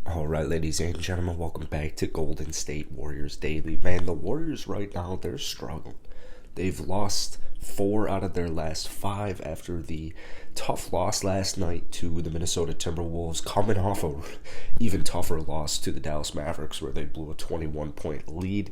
All right, ladies and gentlemen, welcome back to Golden State Warriors Daily. Man, the Warriors right now, they're struggling. They've lost 4 out of their last 5 after the tough loss last night to the Minnesota Timberwolves, coming off a even tougher loss to the Dallas Mavericks where they blew a 21-point lead.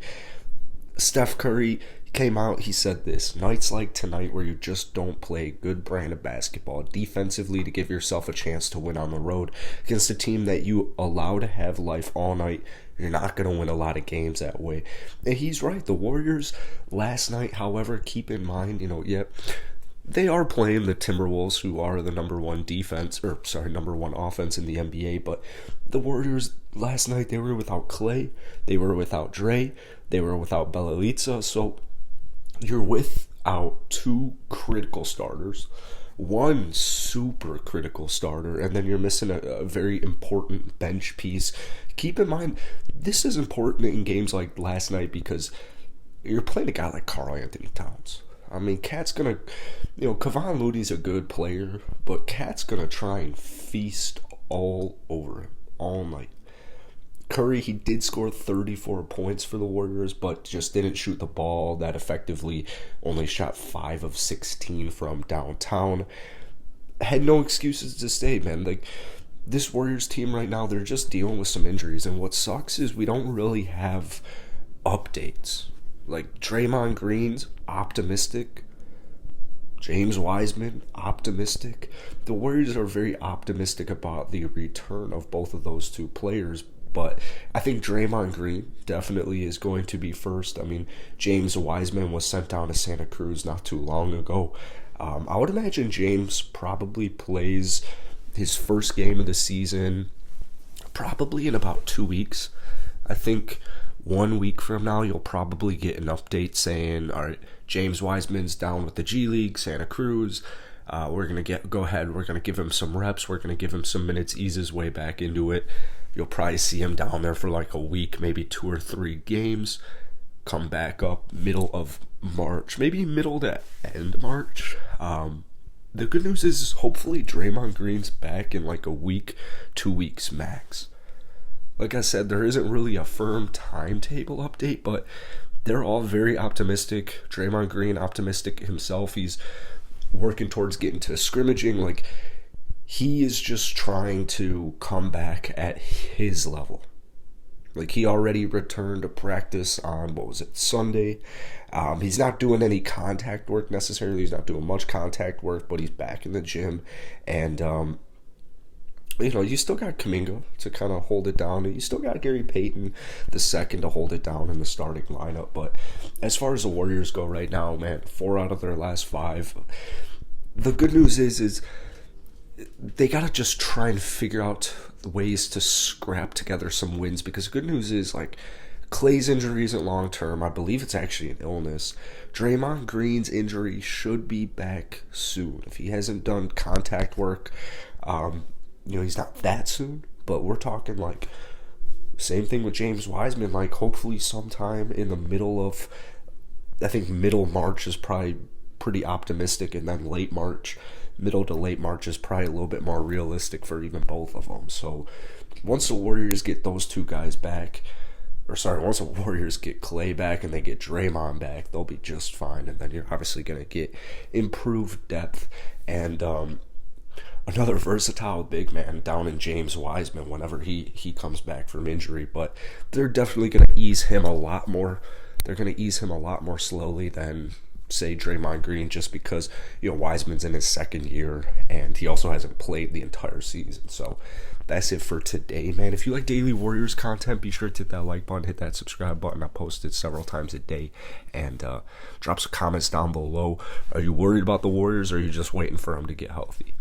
Steph Curry came out, he said this: nights like tonight where you just don't play a good brand of basketball defensively to give yourself a chance to win on the road against a team that you allow to have life all night, you're not going to win a lot of games that way. And he's right. The Warriors last night, however, keep in mind, they are playing the Timberwolves, who are the number one offense in the NBA. But the Warriors last night, they were without Clay, they were without Dre, they were without Bjelica. So you're without 2 critical starters, 1 super critical starter, and then you're missing a very important bench piece. Keep in mind, this is important in games like last night because you're playing a guy like Karl Anthony Towns. I mean, Cat's going to, Kevon Looney's a good player, but Cat's going to try and feast all over him all night. Curry, he did score 34 points for the Warriors, but just didn't shoot the ball that effectively, only shot 5 of 16 from downtown. Had no excuses to stay, man. Like, this Warriors team right now, they're just dealing with some injuries, and what sucks is we don't really have updates. Like, Draymond Green's optimistic, James Wiseman, optimistic. The Warriors are very optimistic about the return of both of those 2 players, but I think Draymond Green definitely is going to be first. I mean, James Wiseman was sent down to Santa Cruz not too long ago. I would imagine James probably plays his first game of the season probably in about 2 weeks. I think 1 week from now, you'll probably get an update saying, all right, James Wiseman's down with the G League, Santa Cruz. We're going to go ahead. We're going to give him some reps. We're going to give him some minutes, ease his way back into it. You'll probably see him down there for like a week, maybe 2 or 3 games. Come back up middle of March, maybe middle to end March. The good news is hopefully Draymond Green's back in like a week, 2 weeks max. Like I said, there isn't really a firm timetable update, but they're all very optimistic. Draymond Green, optimistic himself. He's working towards getting to scrimmaging. Like, he is just trying to come back at his level. Like, he already returned to practice on, Sunday. He's not doing any contact work necessarily. He's not doing much contact work, but he's back in the gym. And, you still got Kuminga to kind of hold it down. You still got Gary Payton the second to hold it down in the starting lineup. But as far as the Warriors go right now, man, 4 out of their last 5. The good news is they got to just try and figure out ways to scrap together some wins, because the good news is, like, Clay's injury isn't long term. I believe it's actually an illness. Draymond Green's injury should be back soon. If he hasn't done contact work, he's not that soon, but we're talking like same thing with James Wiseman, like hopefully sometime in the middle of, I think middle March is probably pretty optimistic, and then middle to late March is probably a little bit more realistic for even both of them. So once the Warriors get those 2 guys back, once the Warriors get Clay back and they get Draymond back, they'll be just fine, and then you're obviously going to get improved depth and another versatile big man down in James Wiseman whenever he comes back from injury. But they're definitely going to ease him a lot more. They're going to ease him a lot more slowly than, say, Draymond Green, just because, Wiseman's in his second year and he also hasn't played the entire season. So that's it for today, man. If you like daily Warriors content, be sure to hit that like button, hit that subscribe button. I post it several times a day, and drop some comments down below. Are you worried about the Warriors, or are you just waiting for them to get healthy?